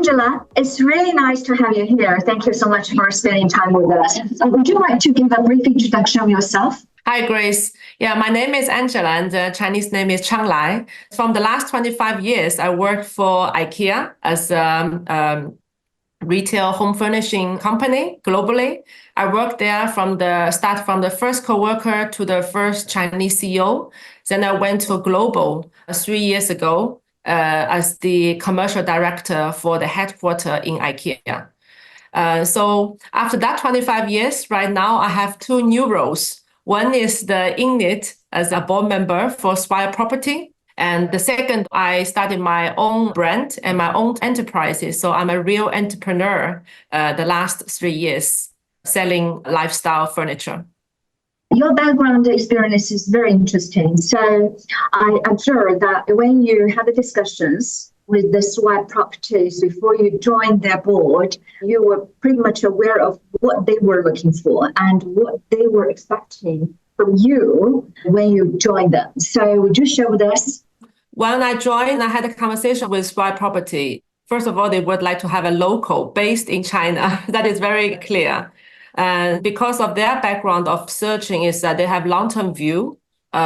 Angela, it's really nice to have you here. Thank you so much for spending time with us. Would you like to give a brief introduction of yourself? Hi, Grace. Yeah, my name is Angela, and the Chinese name is Chang Lai. From the last 25 years, I worked for IKEA as a retail home furnishing company globally. I worked there from the first coworker to the first Chinese CEO. Then I went to global 3 years ago as the commercial director for the headquarters in IKEA. So after that 25 years, right now I have two new roles. One is the INED as a board member for Swire Properties. And the second, I started my own brand and my own enterprises. So I'm a real entrepreneur the last 3 years selling lifestyle furniture. Your background experience is very interesting. So I observed that when you had the discussions with the Swire Properties before you joined their board, you were pretty much aware of what they were looking for and what they were expecting from you when you joined them. So would you share with us? When I joined, I had a conversation with Swire Property. First of all, they would like to have a local based in China. That is very clear. And because of their background of searching is that they have long-term view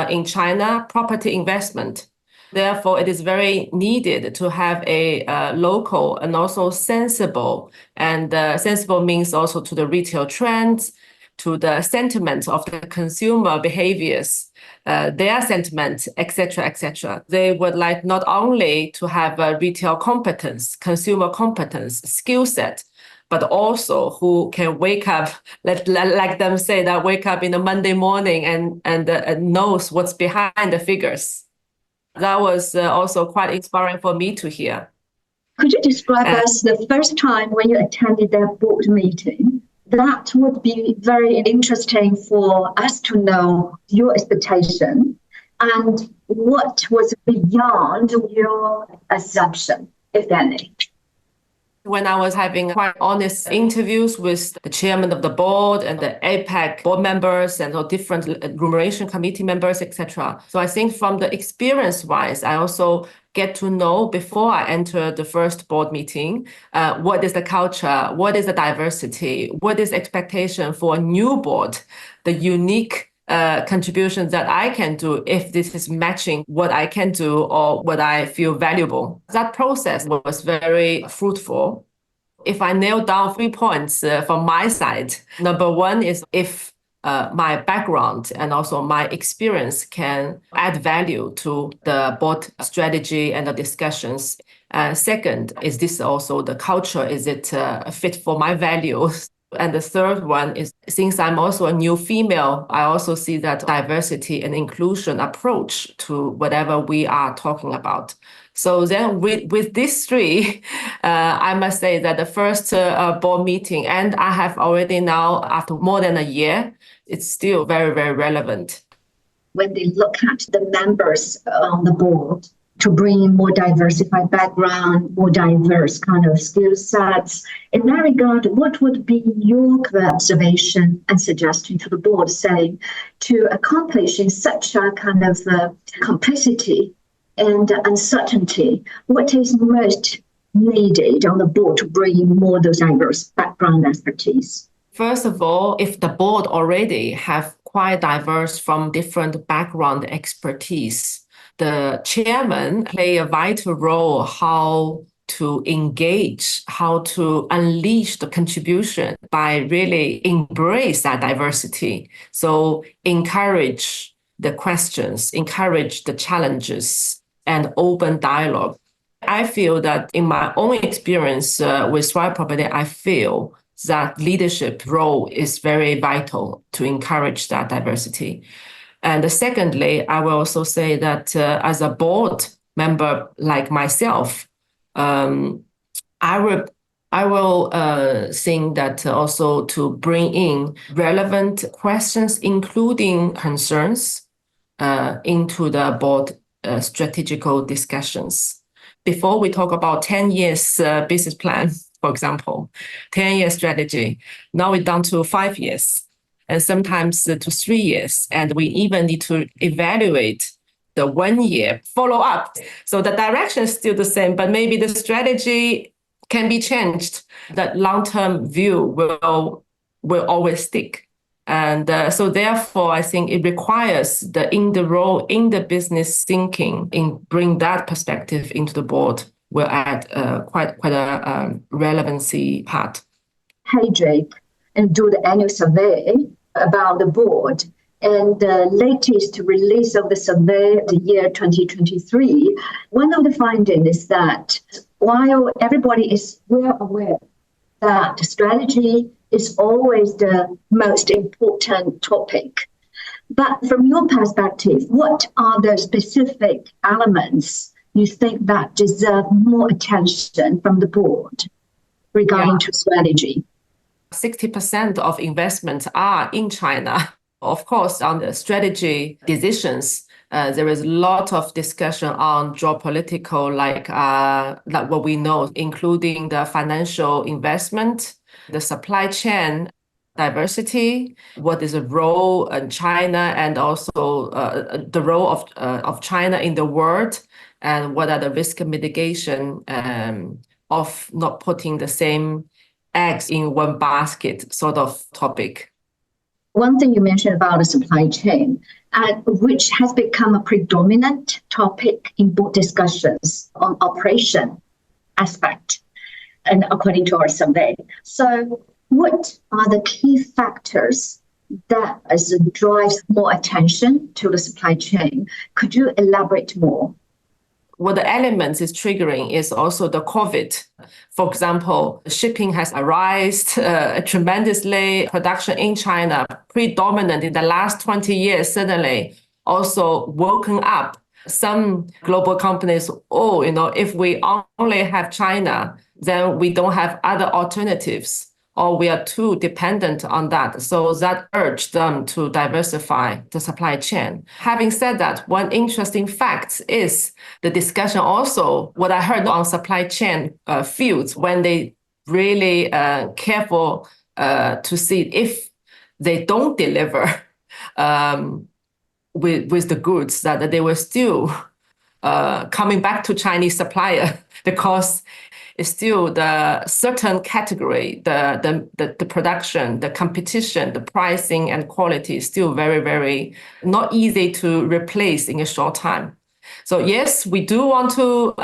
in China property investment. Therefore, it is very needed to have a local and also sensible. And sensible means also to the retail trends, to the sentiment of the consumer behaviors, their sentiment, etc., etc. They would like not only to have a retail competence, consumer competence, skill set, but also who can wake up, like them say, that wake up in a Monday morning and knows what's behind the figures. That was also quite inspiring for me to hear. Could you describe us the first time when you attended their board meeting? That would be very interesting for us to know your expectation and what was beyond your assumption, if any. When I was having quite honest interviews with the chairman of the board and the APAC board members and all different remuneration committee members, etc. So I think from the experience-wise, I also get to know before I enter the first board meeting, what is the culture, what is the diversity, what is expectation for a new board, the unique contributions that I can do if this is matching what I can do or what I feel valuable. That process was very fruitful. If I nail down 3 points from my side, number one is if my background and also my experience can add value to the board strategy and the discussions. Second, is this also the culture? Is it fit for my values? And the third one is, since I'm also a new female, I also see that diversity and inclusion approach to whatever we are talking about. So then with these three, I must say that the first board meeting, and I have already now, after more than a year, it's still very, very relevant. When they look at the members on the board, to bring in more diversified background, more diverse kind of skill sets. In that regard, what would be your observation and suggestion to the board, saying to accomplishing such a kind of complexity and uncertainty, what is most needed on the board to bring in more of those diverse background expertise? First of all, if the board already have quite diverse from different background expertise, the chairman play a vital role how to engage, how to unleash the contribution by really embrace that diversity. So encourage the questions, encourage the challenges and open dialogue. I feel that in my own experience with Swire Property, I feel that leadership role is very vital to encourage that diversity. And secondly, I will also say that as a board member like myself, I will think that also to bring in relevant questions, including concerns, into the board strategical discussions. Before we talk about 10 years business plan, for example, 10-year strategy, now we're down to 5 years. And sometimes to 3 years. And we even need to evaluate the 1 year follow up. So the direction is still the same, but maybe the strategy can be changed. That long-term view will always stick. And so therefore, I think it requires in the business thinking, in bring that perspective into the board will add quite a relevancy part. Heidrick and do the annual survey about the board. And the latest release of the survey, the year 2023, one of the findings is that while everybody is well aware that strategy is always the most important topic, but from your perspective, what are the specific elements you think that deserve more attention from the board regarding to strategy? 60% of investments are in China. Of course, on the strategy decisions, there is a lot of discussion on geopolitical, like what we know, including the financial investment, the supply chain diversity, what is the role in China, and also the role of China in the world, and what are the risk mitigation of not putting the same eggs in one basket sort of topic. One thing you mentioned about the supply chain, which has become a predominant topic in board discussions on operation aspect, and according to our survey. So what are the key factors that drives more attention to the supply chain? Could you elaborate more? What the elements is triggering is also the COVID. For example, shipping has arisen tremendously. Production in China, predominant in the last 20 years, suddenly also woken up. Some global companies, if we only have China, then we don't have other alternatives, or we are too dependent on that. So that urged them to diversify the supply chain. Having said that, one interesting fact is the discussion also, what I heard on supply chain fields, when they really careful to see if they don't deliver with the goods, that they were still coming back to Chinese supplier, because it's still the certain category, the production, the competition, the pricing and quality is still very, very not easy to replace in a short time. So yes, we do want to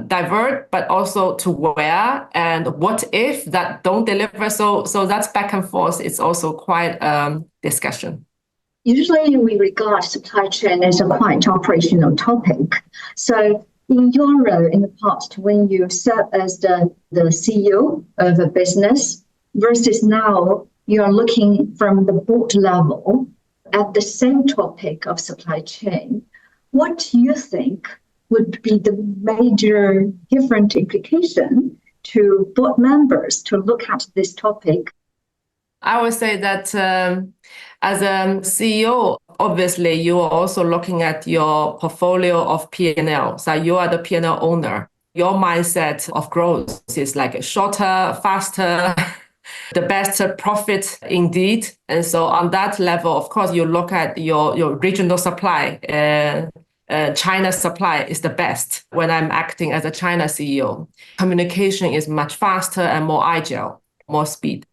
divert, but also to where and what if that don't deliver. So that's back and forth. It's also quite discussion. Usually we regard supply chain as a quite operational topic. So in your role in the past, when you served as the CEO of a business versus now you're looking from the board level at the same topic of supply chain, what do you think would be the major different implication to board members to look at this topic? I would say that as a CEO, obviously, you are also looking at your portfolio of P&L. So you are the P&L owner. Your mindset of growth is like shorter, faster, the best profit indeed. And so on that level, of course, you look at your regional supply. China supply is the best when I'm acting as a China CEO. Communication is much faster and more agile, more speed.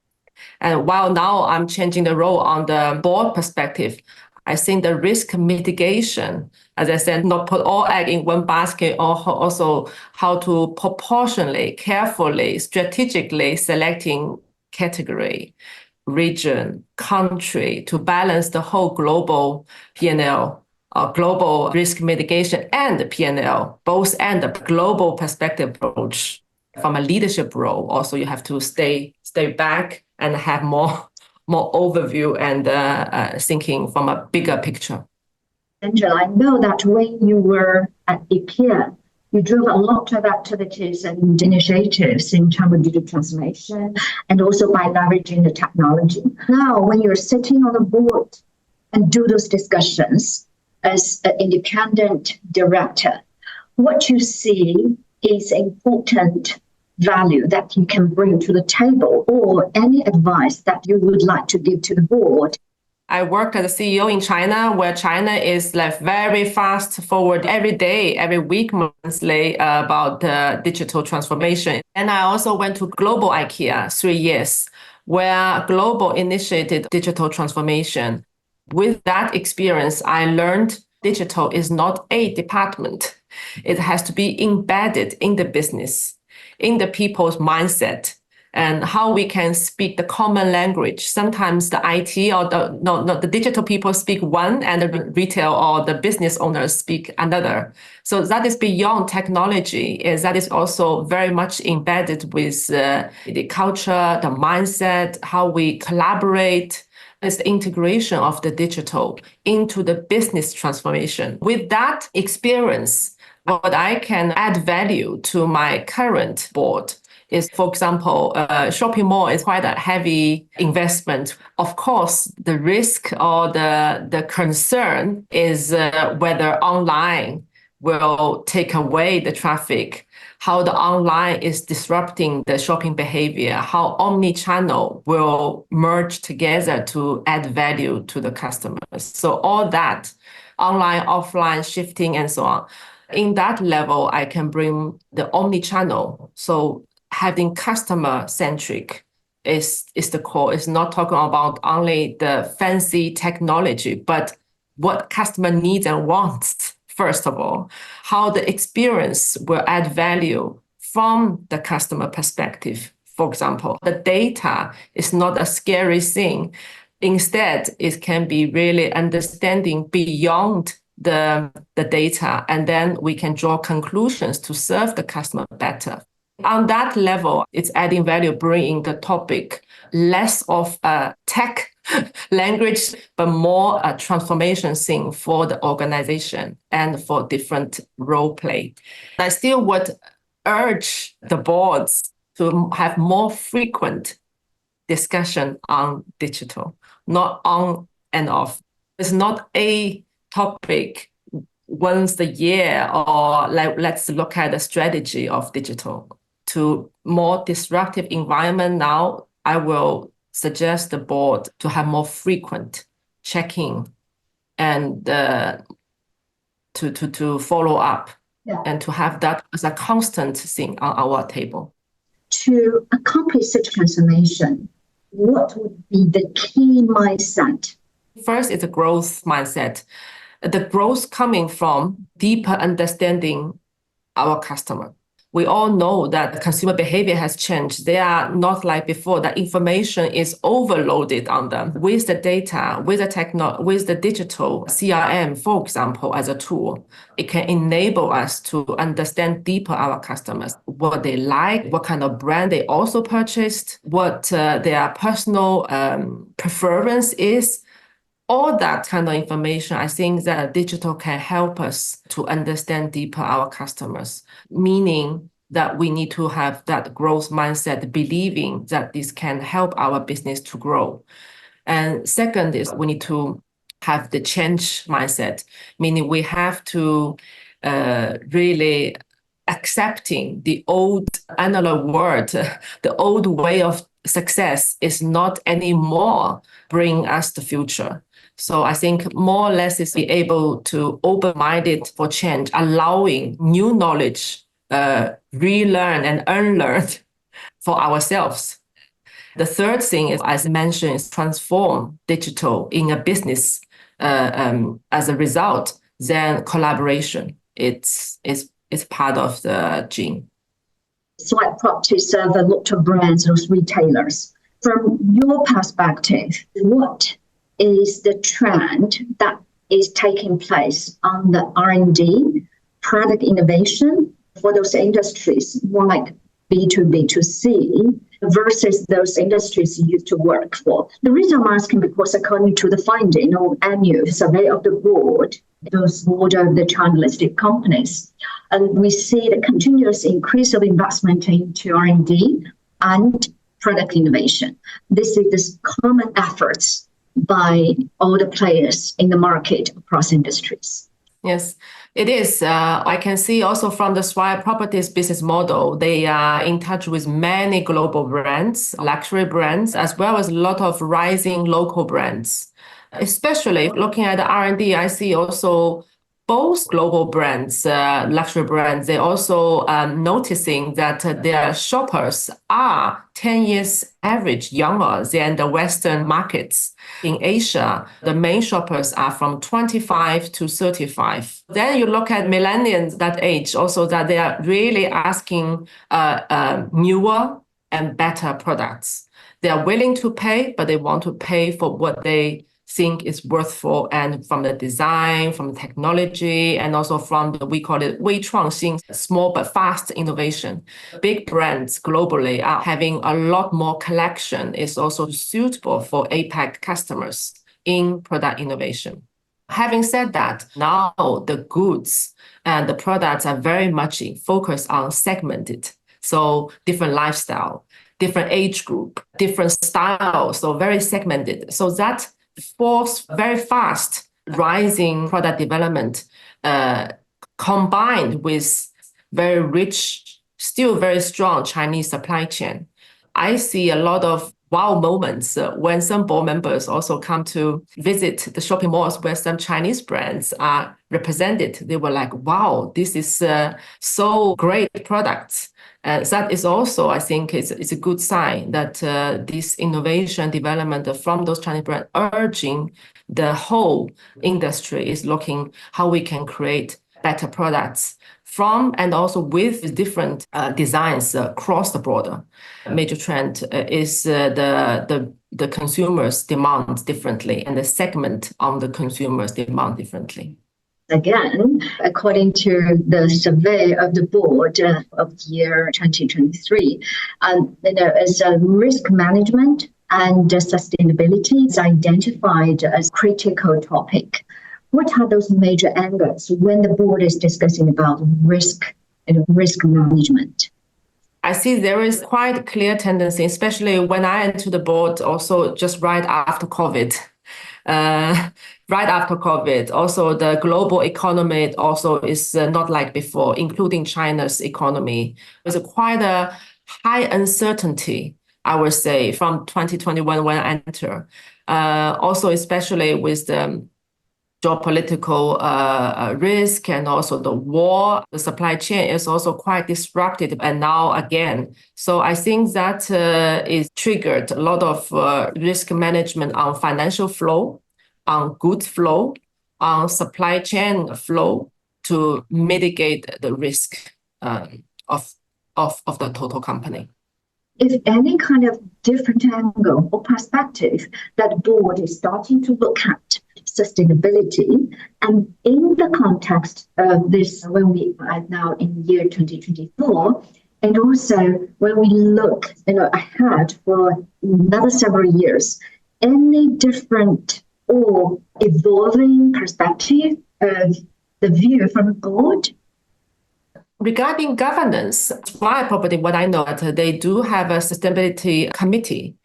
And while now I'm changing the role on the board perspective, I think the risk mitigation, as I said, not put all egg in one basket, or also how to proportionally, carefully, strategically selecting category, region, country to balance the whole global P&L, global risk mitigation and the P&L, both and the global perspective approach. From a leadership role, also you have to stay back and have more overview and thinking from a bigger picture. Angela, I know that when you were at IKEA, you drove a lot of activities and initiatives in terms of digital transformation and also by leveraging the technology. Now, when you're sitting on the board and do those discussions as an independent director, what you see is important value that you can bring to the table, or any advice that you would like to give to the board? I worked as a CEO in China, where China is like very fast forward every day, every week, monthly about the digital transformation. And I also went to Global IKEA 3 years, where Global initiated digital transformation. With that experience, I learned digital is not a department. It has to be embedded in the business, in the people's mindset, and how we can speak the common language. Sometimes the IT or the digital people speak one, and the retail or the business owners speak another. So that is beyond technology. That is also very much embedded with the culture, the mindset, how we collaborate. Is the integration of the digital into the business transformation. With that experience, what I can add value to my current board is, for example, shopping mall is quite a heavy investment. Of course, the risk or the concern is whether online will take away the traffic, how the online is disrupting the shopping behavior, how omni-channel will merge together to add value to the customers. So all that, online, offline, shifting, and so on. In that level, I can bring the omni-channel. So having customer-centric is the core. It's not talking about only the fancy technology, but what customer needs and wants, first of all, how the experience will add value from the customer perspective. For example, the data is not a scary thing. Instead, it can be really understanding beyond the data, and then we can draw conclusions to serve the customer better. On that level, it's adding value, bringing the topic less of a tech language, but more a transformation thing for the organization and for different role play. I still would urge the boards to have more frequent discussion on digital, not on and off. It's not a topic once a year, or like let's look at the strategy of digital. To more disruptive environment now, I will suggest the board to have more frequent checking and to follow up, and to have that as a constant thing on our table. To accomplish such transformation, what would be the key mindset? First, it's a growth mindset. The growth coming from deeper understanding our customer. We all know that consumer behavior has changed. They are not like before. The information is overloaded on them. With the data, with the digital CRM, for example, as a tool, it can enable us to understand deeper our customers, what they like, what kind of brand they also purchased, what their personal preference is. All that kind of information, I think that digital can help us to understand deeper our customers, meaning that we need to have that growth mindset, believing that this can help our business to grow. And second is we need to have the change mindset, meaning we have to really accepting the old analog world, the old way of success is not anymore bring us the future. So I think more or less is be able to open-minded for change, allowing new knowledge, relearn and unlearn for ourselves. The third thing is, as mentioned, is transform digital in a business. As a result, then collaboration. It's part of the gene. Swire Properties serve a lot of brands, those retailers. From your perspective, what is the trend that is taking place on the R&D, product innovation for those industries, more like B2B, B2C, versus those industries you used to work for? The reason I'm asking because according to the finding of annual survey of the board, those board of the China-listed companies, and we see the continuous increase of investment into R&D and product innovation. This is this common efforts by all the players in the market across industries. Yes, it is. I can see also from the Swire Properties business model, they are in touch with many global brands, luxury brands, as well as a lot of rising local brands. Especially looking at the R&D, I see also both global brands, luxury brands, they also noticing that their shoppers are 10 years average younger than the Western markets. In Asia, the main shoppers are from 25 to 35. Then you look at millennials that age, also that they are really asking newer and better products. They are willing to pay, but they want to pay for what they think is worthful, and from the design, from the technology, and also from the, we call it 微创新, small but fast innovation. Big brands globally are having a lot more collection. It's also suitable for APAC customers in product innovation. Having said that, now the goods and the products are very much focused on segmented. So different lifestyle, different age group, different styles, so very segmented. So that force very fast rising product development combined with very rich, still very strong Chinese supply chain. I see a lot of wow moments when some board members also come to visit the shopping malls where some Chinese brands are represented. They were like, wow, this is so great products. That is also, I think, it's a good sign that this innovation development from those Chinese brands urging the whole industry is looking how we can create better products from and also with different designs across the border. Major trend is the consumers demand differently, and the segment on the consumers demand differently. Again, according to the survey of the board of the year 2023, as risk management and sustainability is identified as critical topic. What are those major angles when the board is discussing about risk and risk management? I see there is quite a clear tendency, especially when I entered the board also just right after COVID. Right after COVID, also the global economy also is not like before, including China's economy. There's quite a high uncertainty, I would say, from 2021 when I entered. Also, especially with the geopolitical risk and also the war, the supply chain is also quite disrupted, and now again. So I think that is triggered a lot of risk management on financial flow, on goods flow, on supply chain flow to mitigate the risk of the total company. Is any kind of different angle or perspective that board is starting to look at sustainability, and in the context of this, when we are now in year 2024, and also when we look ahead for another several years, any different or evolving perspective of the view from the board? Regarding governance, Swire Property, what I know that they do have a sustainability committee.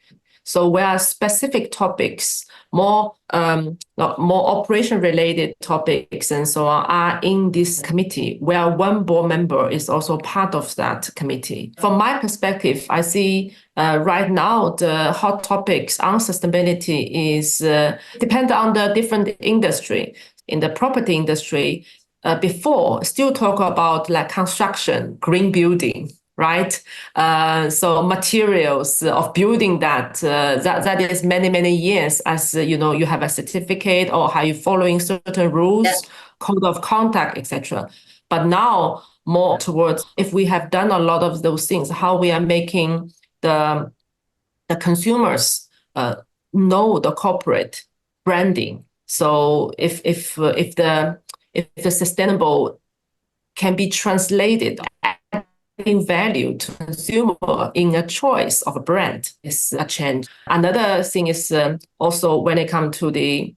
So where specific topics, more operation-related topics and so on are in this committee, where one board member is also part of that committee. From my perspective, I see right now the hot topics on sustainability is depend on the different industry. In the property industry, before still talk about like construction, green building, right? So materials of building that is many years as you have a certificate or how you following certain rules, code of conduct, etc. But now more towards if we have done a lot of those things, how we are making the consumers know the corporate branding. So if the sustainable can be translated adding value to consumer in a choice of a brand is a change. Another thing is also when it comes to the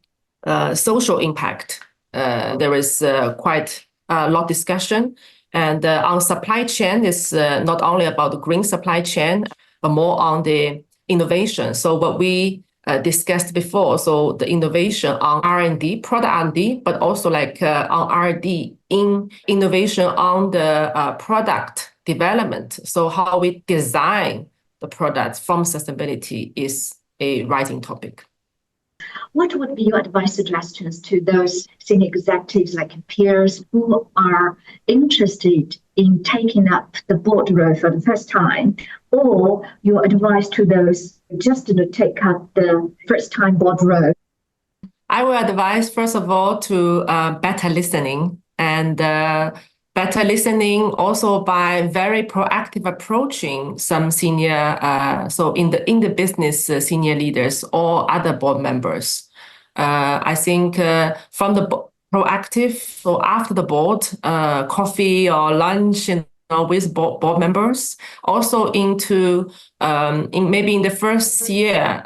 social impact, there is quite a lot of discussion. And on supply chain is not only about the green supply chain, but more on the innovation. So what we discussed before, so the innovation on R&D, product R&D, but also like on R&D in innovation on the product development. So how we design the products from sustainability is a rising topic. what would be your advice suggestions to those senior executives like peers who are interested in taking up the board role for the first time, or your advice to those just to take up the first time board role? I will advise, first of all, to better listening, and better listening also by very proactive approaching some senior, so in the business senior leaders or other board members. I think from the proactive, so after the board, coffee or lunch, with board members, also into maybe in the first year,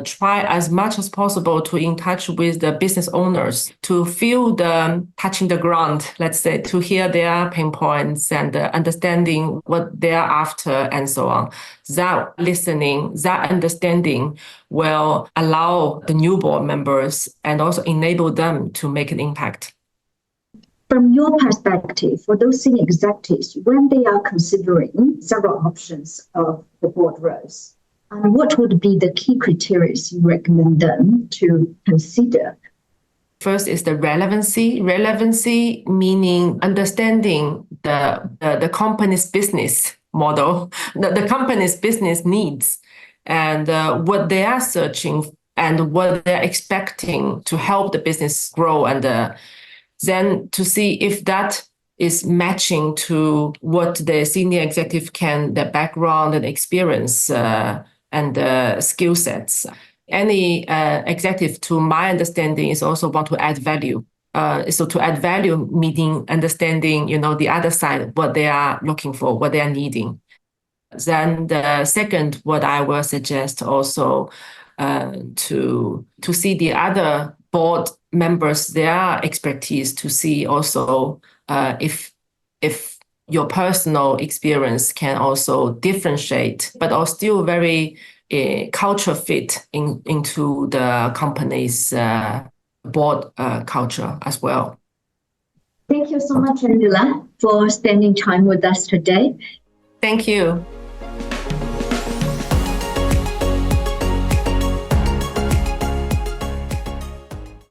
try as much as possible to in touch with the business owners, to feel the touching the ground, let's say, to hear their pain points and understanding what they're after and so on. That listening, that understanding will allow the new board members and also enable them to make an impact. From your perspective, for those senior executives, when they are considering several options of the board roles, what would be the key criteria you recommend them to consider? First is the relevancy. Relevancy meaning understanding the company's business model, the company's business needs, and what they are searching and what they're expecting to help the business grow, and then to see if that is matching to what the senior executive can, their background and experience and skill sets. Any executive, to my understanding, is also want to add value. So to add value, meaning understanding, the other side, what they are looking for, what they are needing. Then the second, what I will suggest also to see the other board members, their expertise, to see also if your personal experience can also differentiate, but are still very culture fit into the company's board culture as well. Thank you so much, Angela, for spending time with us today. Thank you.